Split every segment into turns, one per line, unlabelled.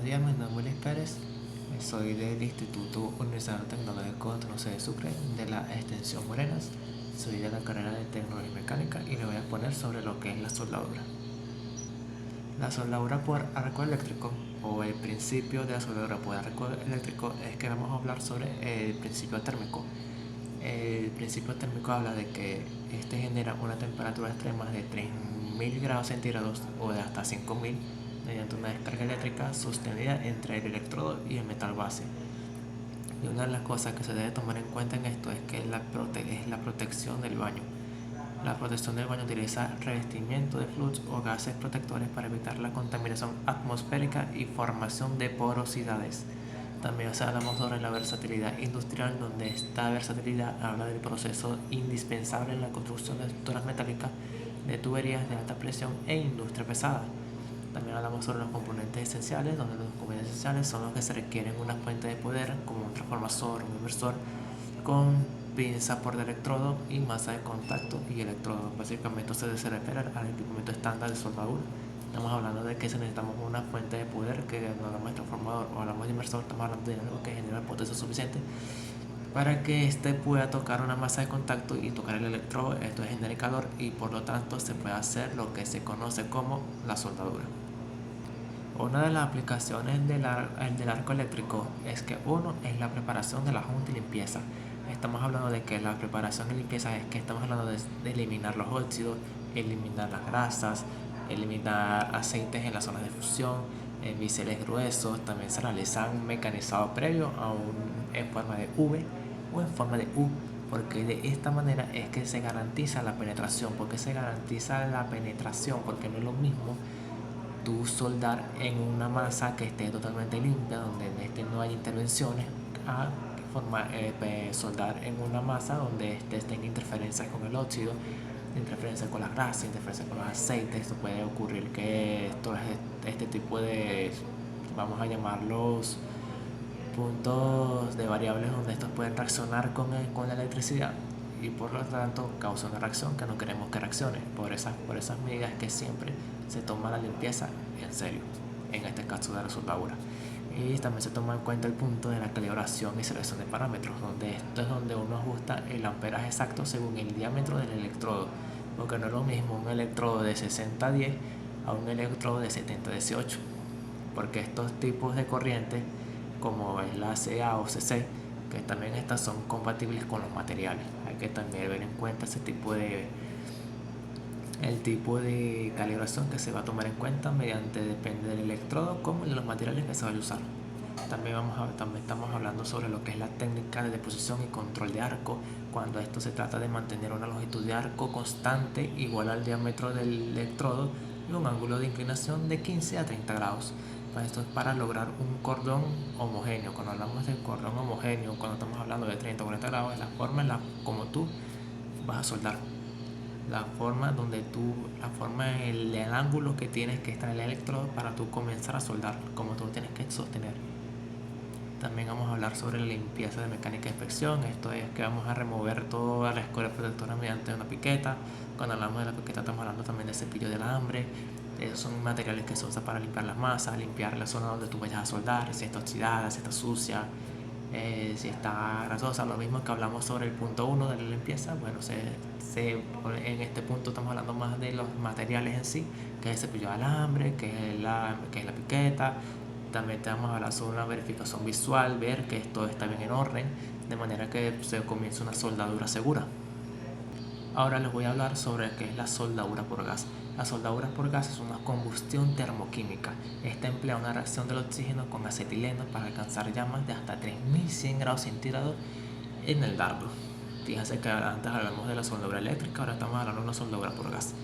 días, mi nombre es Luis Pérez, soy del Instituto Universitario Tecnológico de José de Sucre, de la extensión Morenas, soy de la carrera de Tecnología Mecánica y le voy a poner sobre lo que es la soldadura. La soldadura por arco eléctrico, o el principio de la soldadura por arco eléctrico, es que vamos a hablar sobre el principio térmico. El principio térmico habla de que este genera una temperatura extrema de 3000 grados centígrados o de hasta 5000 mediante una descarga eléctrica sostenida entre el electrodo y el metal base. Y una de las cosas que se debe tomar en cuenta en esto es que es la protección del baño. La protección del baño utiliza revestimiento de flux o gases protectores para evitar la contaminación atmosférica y formación de porosidades. También hablamos sobre la versatilidad industrial, donde esta versatilidad habla del proceso indispensable en la construcción de estructuras metálicas, de tuberías de alta presión e industria pesada. También hablamos sobre los componentes esenciales, donde los componentes esenciales son los que se requieren una fuente de poder, como un transformador, un inversor, con pinza por electrodo y masa de contacto y electrodo. Básicamente se refiere al equipamiento estándar de soldadura. Estamos hablando de que necesitamos una fuente de poder, que no hablamos de transformador o hablamos de inversor, estamos hablando de algo que genera potencia suficiente para que éste pueda tocar una masa de contacto y tocar el electrodo. Esto genera calor y por lo tanto se puede hacer lo que se conoce como la soldadura. Una de las aplicaciones del arco eléctrico es que uno es la preparación de la junta y limpieza. Estamos hablando de que la preparación y limpieza es que estamos hablando de eliminar los óxidos, eliminar las grasas, eliminar aceites en las zonas de fusión, biseles gruesos. También se realizan mecanizados previos en forma de V o en forma de U, porque de esta manera es que se garantiza la penetración. Porque se garantiza la penetración, porque no es lo mismo tú soldar en una masa que esté totalmente limpia, donde no hay intervenciones, a soldar en una masa donde tenga interferencias con el óxido, interferencias con las grasas, interferencias con los aceites. Esto puede ocurrir que este tipo de, vamos a llamarlos, puntos de variables donde estos pueden reaccionar con la electricidad y por lo tanto causa una reacción que no queremos que reaccione. Por esas medidas que siempre se toma la limpieza en serio, en este caso de la soldadura. Y también se toma en cuenta el punto de la calibración y selección de parámetros, donde esto es donde uno ajusta el amperaje exacto según el diámetro del electrodo, porque no es lo mismo un electrodo de 60-10 a un electrodo de 70-18, porque estos tipos de corriente, como es la CA o CC, que también estas son compatibles con los materiales. Hay que también ver en cuenta el tipo de calibración que se va a tomar en cuenta depende del electrodo como de los materiales que se vaya a usar. También estamos hablando sobre lo que es la técnica de deposición y control de arco, cuando esto se trata de mantener una longitud de arco constante igual al diámetro del electrodo y un ángulo de inclinación de 15 a 30 grados. Esto es para lograr un cordón homogéneo. Cuando hablamos de cordón homogéneo, cuando estamos hablando de 30 o 40 grados, es la forma como tú vas a soldar. El ángulo que tienes que estar en el electrodo para tú comenzar a soldar, como tú tienes que sostener. También vamos a hablar sobre la limpieza de mecánica de inspección. Esto es que vamos a remover toda la escoria protectora mediante una piqueta. Cuando hablamos de la piqueta estamos hablando también de cepillo de alambre. Esos son materiales que se usan para limpiar las masas, limpiar la zona donde tú vayas a soldar, si está oxidada, si está sucia, si está grasosa. Lo mismo que hablamos sobre el punto 1 de la limpieza. Bueno, en este punto estamos hablando más de los materiales en sí, que es el cepillo de alambre, que es la piqueta. También te vamos a hablar sobre una verificación visual, ver que todo está bien en orden, de manera que se comience una soldadura segura. Ahora les voy a hablar sobre qué es la soldadura por gas. La soldadura por gas es una combustión termoquímica. Esta emplea una reacción del oxígeno con acetileno para alcanzar llamas de hasta 3100 grados centígrados en el dardo. Fíjense que antes hablamos de la soldadura eléctrica, ahora estamos hablando de una soldadura por gas.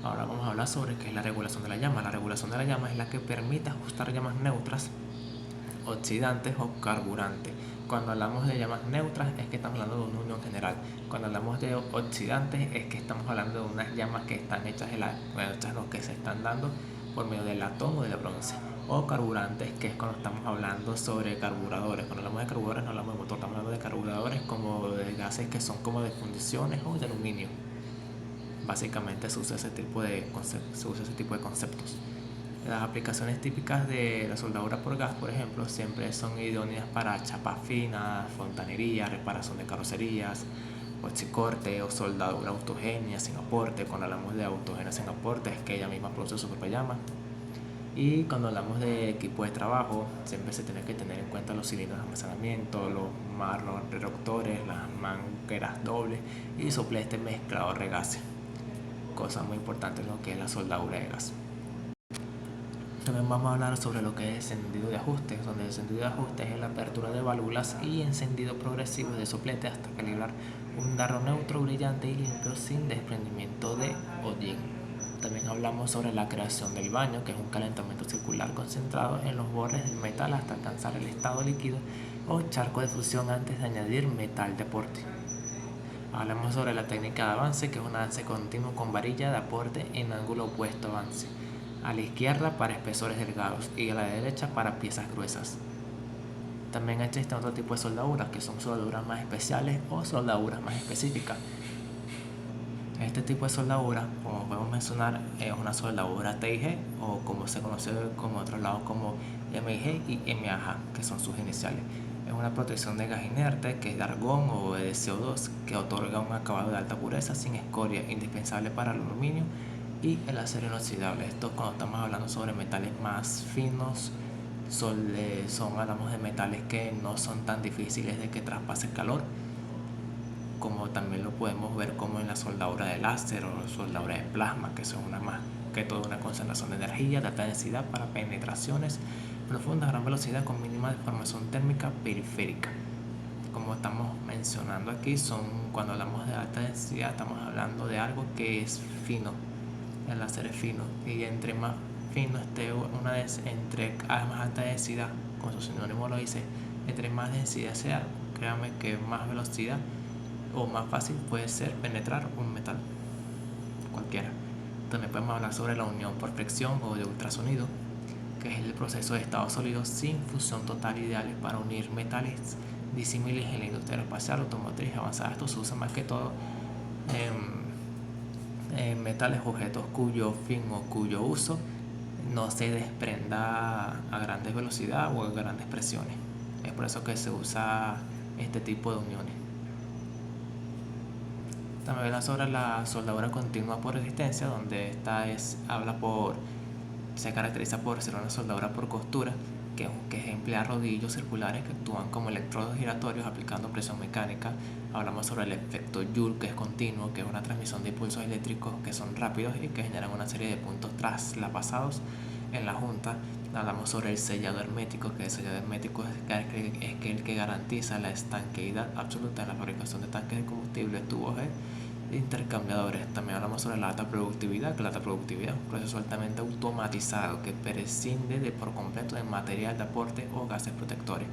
Ahora vamos a hablar sobre qué es la regulación de la llama. La regulación de la llama es la que permite ajustar llamas neutras, oxidantes o carburantes. Cuando hablamos de llamas neutras es que estamos hablando de una unión general. Cuando hablamos de oxidantes es que estamos hablando de unas llamas que están hechas que se están dando por medio del latón o de la bronce. O carburantes, que es cuando estamos hablando sobre carburadores. Cuando hablamos de carburadores no hablamos de motor, estamos hablando de carburadores como de gases que son como de fundiciones o de aluminio. Básicamente se usa ese tipo de conceptos. Las aplicaciones típicas de la soldadura por gas, por ejemplo, siempre son idóneas para chapas finas, fontanería, reparación de carrocerías, corte o soldadura autogénea sin aporte. Cuando hablamos de autogénea sin aporte es que ella misma produce su propia llama. Y cuando hablamos de equipo de trabajo, siempre se tiene que tener en cuenta los cilindros de almacenamiento, los marros reductores, las mangueras dobles y soplete mezclador de gases. Cosa muy importante en lo que es la soldadura de gas. También vamos a hablar sobre lo que es encendido de ajustes, donde el encendido de ajustes es la apertura de válvulas y encendido progresivo de soplete hasta calibrar un darro neutro, brillante y limpio sin desprendimiento de hollín. También hablamos sobre la creación del baño, que es un calentamiento circular concentrado en los bordes del metal hasta alcanzar el estado líquido o charco de fusión antes de añadir metal de aporte. Hablamos sobre la técnica de avance, que es un avance continuo con varilla de aporte en ángulo opuesto a avance, a la izquierda para espesores delgados y a la derecha para piezas gruesas. También existen otro tipo de soldaduras, que son soldaduras más especiales o soldaduras más específicas. Este tipo de soldadura, como podemos mencionar, es una soldadura TIG o como se conoce como otros lados como MIG y MAG, que son sus iniciales. Es una protección de gas inerte que es de argón o de CO2 que otorga un acabado de alta pureza sin escoria, indispensable para el aluminio y el acero inoxidable. Esto cuando estamos hablando sobre metales más finos, hablamos de metales que no son tan difíciles de que traspase el calor, como también lo podemos ver como en la soldadura de láser o soldadura de plasma, que son más que toda una concentración de energía de alta densidad para penetraciones profundas a gran velocidad con mínima deformación térmica periférica. Como estamos mencionando aquí, cuando hablamos de alta densidad estamos hablando de algo que es fino. El láser es fino y entre más fino esté entre más alta densidad, como su sinónimo lo dice, entre más densidad sea, créanme que más velocidad o más fácil puede ser penetrar un metal cualquiera. También podemos hablar sobre la unión por fricción o de ultrasonido, que es el proceso de estado sólido sin fusión total ideales para unir metales disímiles en la industria aeroespacial, automotriz avanzada. Esto se usa más que todo en metales objetos cuyo fin o cuyo uso no se desprenda a grandes velocidades o a grandes presiones. Es por eso que se usa este tipo de uniones. También habla sobre la soldadura continua por resistencia, donde se caracteriza por ser una soldadura por costura, que emplea rodillos circulares que actúan como electrodos giratorios aplicando presión mecánica. Hablamos sobre el efecto Joule, que es continuo, que es una transmisión de impulsos eléctricos que son rápidos y que generan una serie de puntos traslapasados en la junta. Hablamos sobre el sellado hermético, que el sellado hermético es el que garantiza la estanqueidad absoluta en la fabricación de tanques de combustible, tubos de intercambiadores. También hablamos sobre la alta productividad, que la alta productividad es un proceso altamente automatizado que prescinde por completo de material de aporte o gases protectores.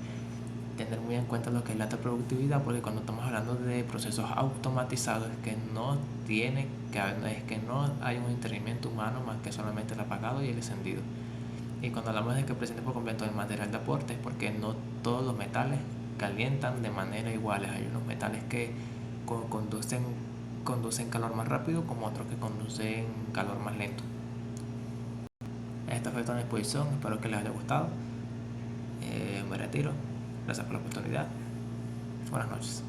Tener muy en cuenta lo que es la alta productividad, porque cuando estamos hablando de procesos automatizados es que no hay un intervenimiento humano más que solamente el apagado y el encendido. Y cuando hablamos de que prescinde por completo del material de aporte es porque no todos los metales calientan de manera igual. Hay unos metales que conducen calor más rápido, como otros que conducen calor más lento. Esta fue toda mi exposición, espero que les haya gustado. Me retiro, gracias por la oportunidad, buenas noches.